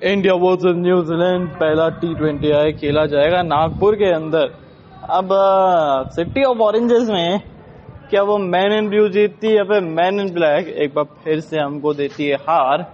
India versus New Zealand पहला T20 आई खेला जाएगा नागपुर के अंदर। अब सिटी ऑफ ऑरेंजेस में क्या वो मैन इन ब्लू जीतती है या फिर मैन इन ब्लैक एक बार फिर से हमको देती है हार।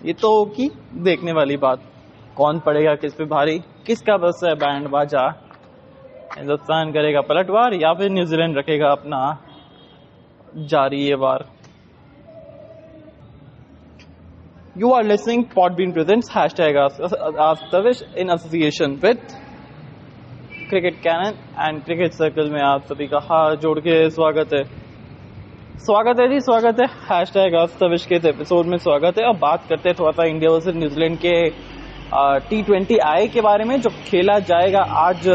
ये तो होगी देखने वाली बात, कौन पड़ेगा किस पे भारी, किसका बस है बैंड बाजा। हिंदुस्तान करेगा पलटवार या फिर न्यूजीलैंड रखेगा अपना जारी ये वार। You are listening Podbean presents #AskTavish in association with Cricket Canon and Cricket Circle में आप सभी का हाथ जोड़ के स्वागत है जी, स्वागत है #AskTavish के एपिसोड में स्वागत है। अब बात करते हैं थोड़ा सा इंडिया वर्सेस न्यूजीलैंड के T20 आई के बारे में जो खेला जाएगा आज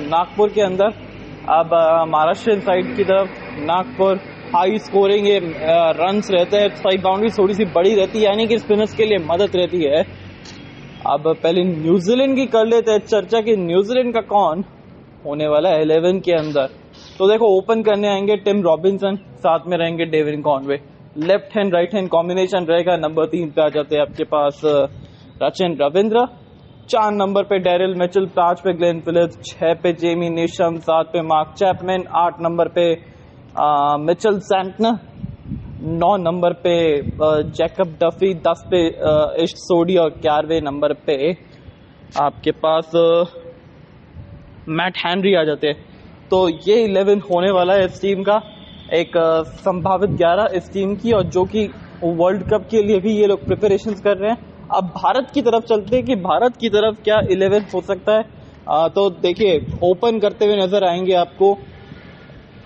नागपुर के अंदर। अब महाराष्ट्र साइड की तरफ नागपुर हाई स्कोरिंग रन्स रहते हैं, स्ट्राइक बाउंड्री थोड़ी सी बड़ी रहती है, यानी कि स्पिनर्स के लिए मदद रहती है। अब पहले न्यूजीलैंड की कर लेते हैं चर्चा कि न्यूजीलैंड का कौन होने वाला है 11 के अंदर। तो देखो ओपन करने आएंगे टिम रॉबिन्सन, साथ में रहेंगे Devon Conway. Left hand right hand combination रहेगा। नंबर 3 पे आ जाते हैं आपके पास रचिन रविंद्र, 4 नंबर पे डेरिल मिचेल, 5 पे ग्लेन फिलिप्स, 6 पे जेमी नेशम, 7 पे मार्क चैपमैन, 8 नंबर पे मिचेल सैंटनर, 9 नंबर पे जैकब डफी, 10 पे इश्क सोडी और 11वें नंबर पे आपके पास मैट हेनरी आ जाते हैं। तो ये 11 होने वाला है इस टीम का, एक संभावित 11 इस टीम की, और जो कि वर्ल्ड कप के लिए भी ये लोग प्रिपरेशंस कर रहे हैं। अब भारत की तरफ चलते हैं कि भारत की तरफ क्या 11 हो सकता है। तो देखिए ओपन करते हुए नजर आएंगे आपको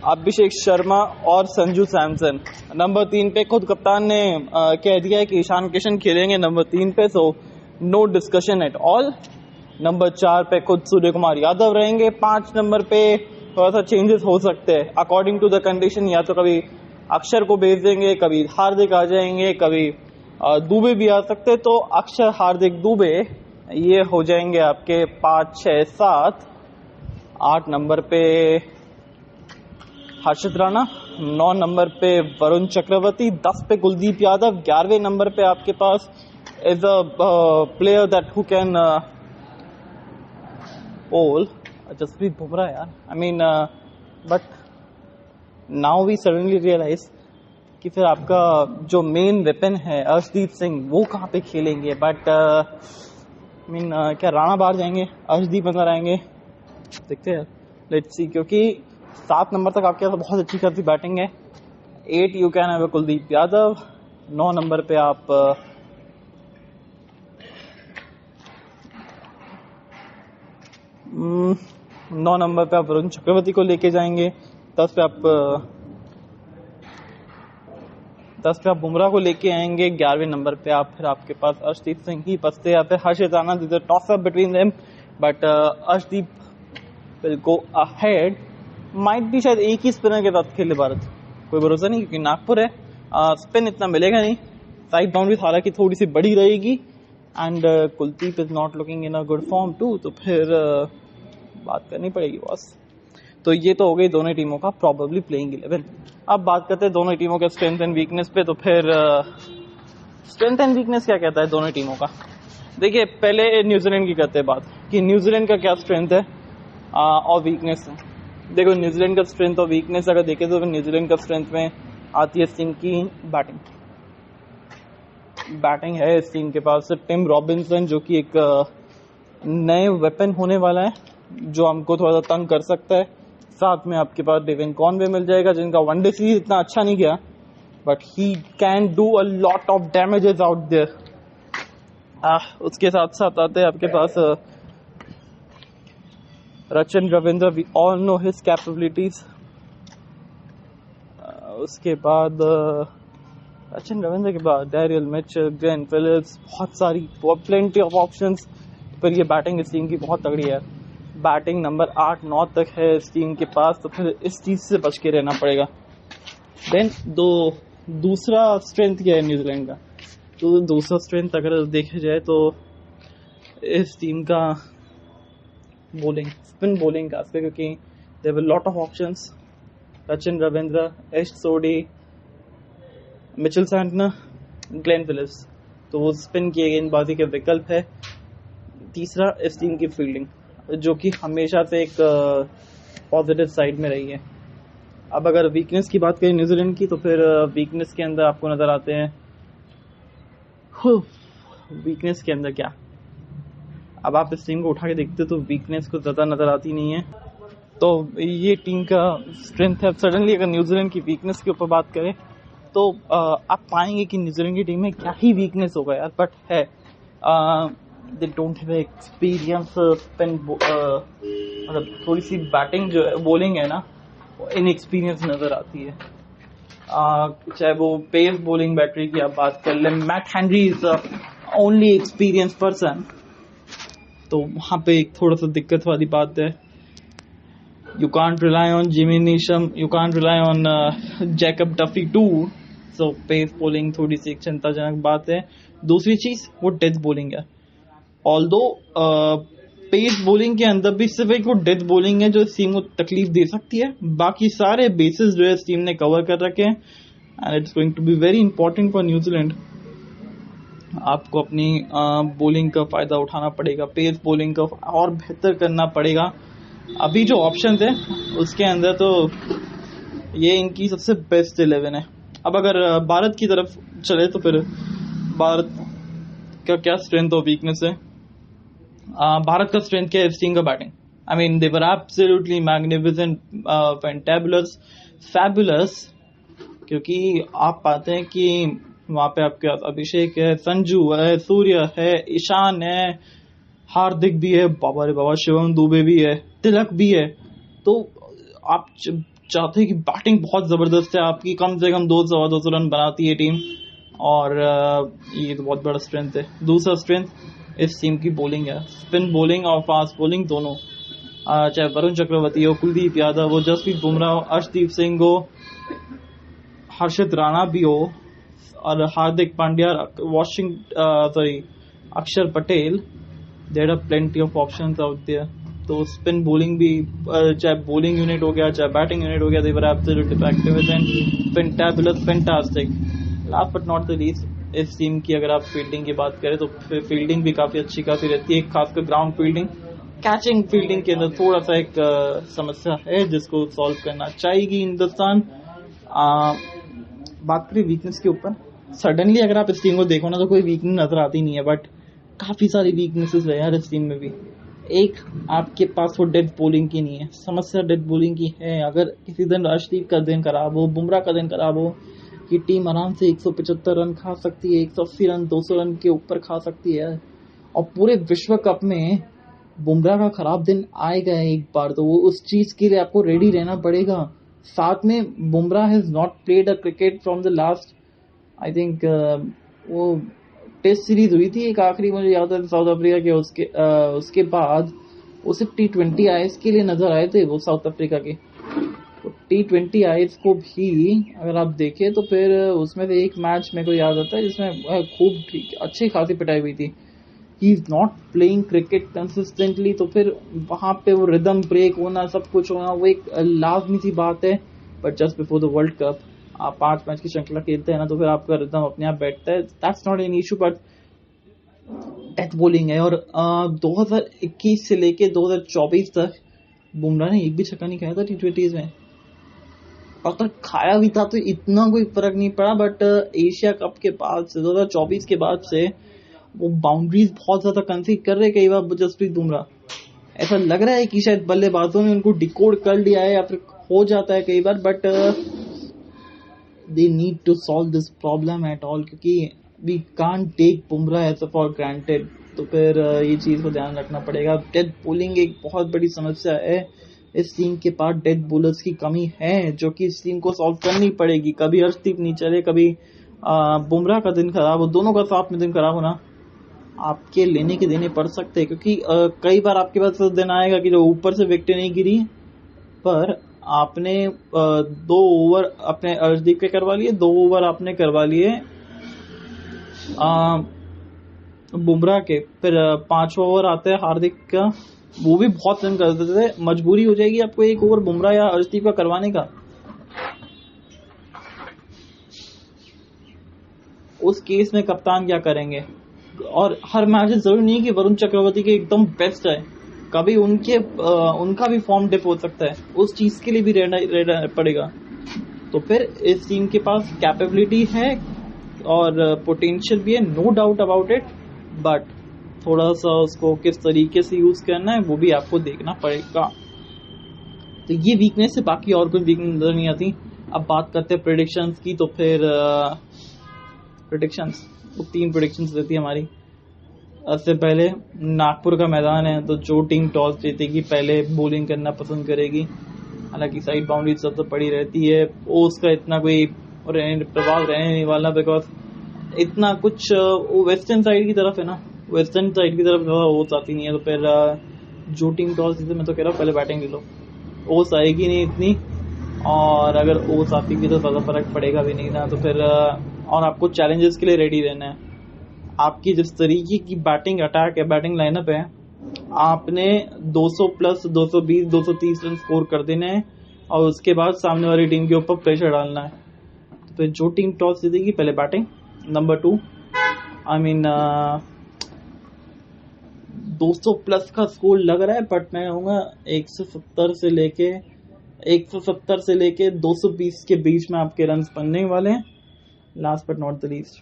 अभिषेक शर्मा और संजू सैमसन। नंबर 3 पे खुद कप्तान ने कह दिया है कि ईशान किशन खेलेंगे नंबर 3 पे, so no discussion at all. Number 4 पे खुद सूर्य कुमार यादव रहेंगे। 5 नंबर पे थोड़ा सा चेंजेस हो सकते हैं अकॉर्डिंग टू द कंडीशन, या तो कभी अक्षर को भेज देंगे, कभी हार्दिक आ जाएंगे, कभी दुबे भी आ सकते। तो अक्षर हार्दिक दुबे ये हो जाएंगे आपके 5, 6, 7। 8 नंबर पे हर्षित राणा, 9 नंबर पे वरुण चक्रवर्ती, 10 पे कुलदीप यादव, 11वें नंबर पे आपके पास is a player that who can bowl Jasprit Bumrah यार। I mean but now we suddenly realise कि फिर आपका जो मेन वेपन है अर्शदीप सिंह वो कहाँ पे खेलेंगे। बट आई मीन क्या राणा बाहर जाएंगे, अर्शदीप अंदर आएंगे, देखते हैं, लेट्स सी। क्योंकि 7 नंबर तक आपके पास बहुत अच्छी खासी बैटिंग है। 8 you can have Kuldeep Yadav, 9 number पे आप 9 नंबर पे आप वरुण चक्रवर्ती को लेके जाएंगे। 10 पे आप बुमराह को लेके आएंगे। 11वें नंबर पे आप फिर आपके पास अर्शदीप सिंह ही बचते हैं, फिर Harshit Rana, this is a toss up between them, but Arshdeep will go ahead. Might भी शायद एक ही स्पिनर के साथ खेले भारत, कोई भरोसा नहीं, क्योंकि नागपुर है, स्पिन इतना मिलेगा नहीं। साइड बाउंड्री हालांकि थोड़ी सी बड़ी रहेगी, and Kuldeep is not looking in a good form too, तो फिर बात करनी पड़ेगी बॉस। तो ये तो हो गई दोनों टीमों का प्रॉबेबली प्लेइंग 11। अब बात करते हैं दोनों टीमों के स्ट्रेंथ एंड वीकनेस पे। तो फिर स्ट्रेंथ एंड वीकनेस क्या कहता है दोनों टीमों का। देखिए पहले न्यूजीलैंड की करते हैं बात कि न्यूजीलैंड का क्या स्ट्रेंथ है और वीकनेस है। देखो न्यूजीलैंड का स्ट्रेंथ और वीकनेस अगर देखें तो न्यूजीलैंड का स्ट्रेंथ में आती है इस टीम की बैटिंग है इस टीम के पास। टिम रॉबिन्सन जो कि एक नए वेपन होने वाला है जो हमको थोड़ा सा तंग कर सकता है। साथ में आपके पास डेविन कॉनवे मिल जाएगा जिनका वनडे सीरीज इतना अच्छा नहीं गया, but he can do a lot of damages out there. उसके साथ साथ आते हैं आपके पास Rachin Ravindra, we all know his capabilities. उसके बाद रचिन रविंद्र के बाद डेरिल मिचेल, ग्लेन फिलिप्स, बहुत सारी प्लेंटी ऑफ ऑप्शंस। पर ये बैटिंग इस टीम की बहुत तगड़ी है। बैटिंग नंबर 8, 9 तक है इस टीम के पास, तो फिर इस चीज से बच के रहना पड़ेगा। देन दूसरा स्ट्रेंथ क्या है न्यूजीलैंड का, तो दूसरा स्ट्रेंथ अगर देखा जाए तो इस टीम का बॉलिंग, स्पिन बॉलिंग का, क्योंकि there were lot of options. Rachin Ravindra, Ish Sodhi, Mitchell Santner, Glenn Phillips, तो वो स्पिन की गेंदबाजी के विकल्प है। तीसरा इस टीम की फील्डिंग, जो कि हमेशा से एक पॉजिटिव साइड में रही है। अब अगर वीकनेस की बात करें न्यूजीलैंड की, तो फिर वीकनेस के अंदर आपको नजर आते हैं, वीकनेस के अंदर क्या, अब आप इस टीम को उठा के देखते हो तो वीकनेस को ज्यादा नजर आती नहीं है। तो ये टीम का स्ट्रेंथ है। सडनली अगर न्यूजीलैंड की वीकनेस के ऊपर बात करें तो आप पाएंगे कि न्यूजीलैंड की टीम में क्या ही वीकनेस होगा यार, बट है they don't have experience spin, मतलब थोड़ी सी बैटिंग जो है, बॉलिंग है ना, इनएक्सपीरियंस नजर आती है। चाहे वो पेस बॉलिंग बैटरी की आप बात कर लें, Matt Henry is only experience person, तो वहां पे एक थोड़ा सा दिक्कत वाली बात है। You can't rely on Jimmy Neesham, you can't rely on Jacob Duffy too, so pace bowling थोड़ी सी एक चिंताजनक बात है। दूसरी चीज वो डेथ बॉलिंग है, ऑल्दो पेस बॉलिंग के अंदर भी सिर्फ एक वो डेथ बॉलिंग है जो इस टीम को तकलीफ दे सकती है, बाकी सारे बेसिस जो है इस टीम ने कवर कर रखे हैं, and it's going to be very important for New Zealand. आपको अपनी बॉलिंग का फायदा उठाना पड़ेगा, पेस बॉलिंग का और बेहतर करना पड़ेगा। अभी जो ऑप्शन है उसके अंदर तो ये इनकी सबसे बेस्ट 11 है। अब अगर भारत की तरफ चले तो फिर भारत का क्या स्ट्रेंथ और वीकनेस है। भारत का स्ट्रेंथ क्या है इस टीम का, batting. I mean they were absolutely magnificent, fantabulous, fabulous, क्योंकि आप पाते हैं कि वहां पे आपके अभिषेक है, संजू है, सूर्य है, ईशान है, हार्दिक भी है, बाबा रे बाबा, शिवम दुबे भी है, तिलक भी है। तो आप चाहते हैं कि बैटिंग बहुत जबरदस्त है आपकी, कम से कम 200 रन बनाती है टीम, और ये तो बहुत बड़ा स्ट्रेंथ है। दूसरा स्ट्रेंथ इस टीम की बॉलिंग है, स्पिन बॉलिंग और फास्ट बॉलिंग दोनों। चाहे वरुण चक्रवर्ती हो, कुलदीप यादव हो, जसप्रीत बुमराह हो, अर्शदीप सिंह हो, हर्षित राणा भी हो, और Hardik Pandya, Akshar Patel, there are plenty of options out there. तो स्पिन बॉलिंग भी, चाहे बॉलिंग यूनिट हो गया चाहे बैटिंग यूनिट हो गया, they were absolutely effective and fantabulous, fantastic. Last but not the least, इस टीम की अगर आप फील्डिंग की बात करें तो फील्डिंग भी काफी अच्छी खासी रहती है, खासकर ग्राउंड फील्डिंग। कैचिंग फील्डिंग के अंदर थोड़ा सा एक समस्या है जिसको सॉल्व करना चाहेगी हिंदुस्तान। बात करें वीकनेस के ऊपर, सडनली अगर आप इस टीम को देखो ना तो कोई वीकनेस नजर आती नहीं है, बट काफी सारी वीकनेसेस है यार इस टीम में भी। एक, आपके पास वो डेथ बॉलिंग की नहीं है, समस्या डेथ बॉलिंग की है। अगर किसी दिन अर्शदीप का दिन खराब हो, बुमराह का दिन खराब हो, कि टीम आराम से 175 रन खा सकती है, 180 रन, 200 रन के ऊपर खा सकती है। और पूरे विश्व कप में बुमराह का खराब दिन आएगा एक बार, तो वो उस चीज के लिए आपको रेडी रहना पड़ेगा। साथ में Bumrah has not played a cricket from the last, I think वो टेस्ट सीरीज हुई थी एक आखिरी, मुझे याद है साउथ अफ्रीका के, उसके बाद वो सिर्फ T20 आईज के लिए नजर आए थे वो साउथ अफ्रीका के। तो T20 आईज को भी अगर आप देखें तो फिर उसमें से एक मैच मेरे को याद आता है जिसमें खूब अच्छी खासी पिटाई हुई थी। He is not playing cricket consistently, तो फिर वहां पे वो रिदम ब्रेक होना, सब कुछ होना, वो एक लाजमी सी बात है। But just before the world cup आप 5 मैच की श्रृंखला खेलते हैं ना, तो फिर आपका रिदम अपने आप बैठता है, that's not an issue. But death bowling है, और 2021 से लेके 2024 तक बुमराह ने एक भी छक्का नहीं खाया था T20 में। अगर खाया भी था तो इतना कोई फर्क नहीं पड़ा, बट एशिया कप के बाद से, 2024 के बाद से वो बाउंड्रीज बहुत ज्यादा कंसीड कर रहे कई बार जसप्रीत बुमराह। ऐसा लग रहा है कि शायद बल्लेबाजों ने उनको डिकोड कर लिया है, या फिर हो जाता है कई बार, but they need to solve this problem at all, क्योंकि we can't take Bumrah as for granted. तो फिर ये चीज को ध्यान रखना पड़ेगा। डेथ बॉलिंग एक बहुत बड़ी समस्या है इस टीम के पास, डेथ बॉलर्स की कमी है जो कि इस टीम को सॉल्व करनी पड़ेगी। कभी अर्शदीप नहीं चले, कभी बुमराह का दिन खराब हो, दोनों का साथ में दिन खराब होना, आपके लेने के देने पड़ सकते हैं। क्योंकि कई बार आपके पास दिन आएगा कि जो ऊपर से विकेट नहीं गिरी, पर आपने 2 ओवर अपने अर्शदीप के करवा लिए, 2 ओवर आपने करवा लिए बुमराह के, फिर 5वां ओवर आता है हार्दिक का, वो भी बहुत रन कर देते थे। मजबूरी हो जाएगी आपको 1 ओवर बुमराह या अर्शदीप का करवाने का। उस केस में कप्तान क्या करेंगे? और हर मैच जरूरी नहीं है कि वरुण चक्रवर्ती के एकदम बेस्ट है, कभी उनका भी फॉर्म डिप हो सकता है, उस चीज के लिए भी रहना पड़ेगा। तो फिर इस टीम के पास कैपेबिलिटी है और पोटेंशियल भी है, no doubt about it, but थोड़ा सा उसको किस तरीके से यूज करना है वो भी आपको देखना पड़ेगा। तो ये वीकनेस है, बाकी और कोई वीकनेस नजर नहीं आती। अब बात करते हैं प्रेडिक्शंस की, तो फिर प्रेडिक्शंस वो 3 प्रेडिक्शंस रहती है हमारी। इससे पहले नागपुर का मैदान है, तो जो टीम टॉस जीतेगी पहले बॉलिंग करना पसंद करेगी। हालांकि साइड बाउंड्री सबसे पड़ी रहती है, उसका इतना कोई प्रभाव रहने नहीं वाला, बिकॉज इतना कुछ वो वेस्टर्न साइड की तरफ है ना, वेस्टर्न साइड की तरफ वो आती नहीं है। तो फिर जो टीम टॉस जीते, मैं तो कह रहा हूँ पहले बैटिंग ले लो, ओस आएगी नहीं इतनी, और अगर ओस आती भी तो ज़्यादा फर्क पड़ेगा भी नहीं ना। तो फिर और आपको चैलेंजेस के लिए रेडी रहना है। आपकी जिस तरीके की बैटिंग अटैक है, बैटिंग लाइनअप है, आपने 200 प्लस 220 230 रन स्कोर कर देना है और उसके बाद सामने वाली टीम के ऊपर प्रेशर डालना है। तो फिर जो टीम टॉस जीतेगी पहले बैटिंग। नंबर 2 200 प्लस का स्कोर लग रहा है, बट मैं कहूँगा 170 से लेके 220 के बीच में आपके रन बनने वाले हैं। Last but not the least,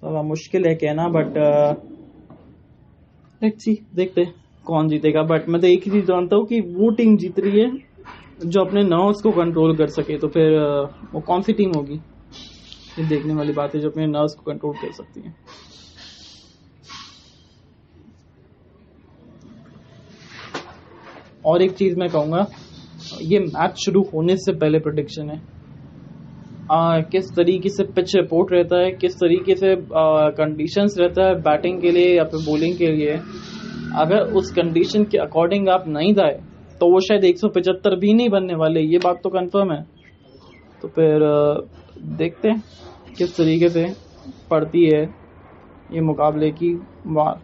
तो मुश्किल है कहना, बट लेट्स सी, देखते हैं कौन जीतेगा। बट मैं तो एक ही चीज जानता हूँ कि वो टीम जीत रही है जो अपने नर्व्स को कंट्रोल कर सके। तो फिर वो कौन सी टीम होगी, ये देखने वाली बात है, जो अपने नर्व्स को कंट्रोल कर सकती है। और एक चीज मैं कहूंगा, ये मैच शुरू होने से पहले प्रेडिक्शन है, किस तरीके से पिच रिपोर्ट रहता है, किस तरीके से कंडीशंस रहता है बैटिंग के लिए या फिर बॉलिंग के लिए। अगर उस कंडीशन के अकॉर्डिंग आप नहीं जाए तो वो शायद 175 भी नहीं बनने वाले, ये बात तो कंफर्म है। तो फिर देखते हैं किस तरीके से पड़ती है ये मुकाबले की बात।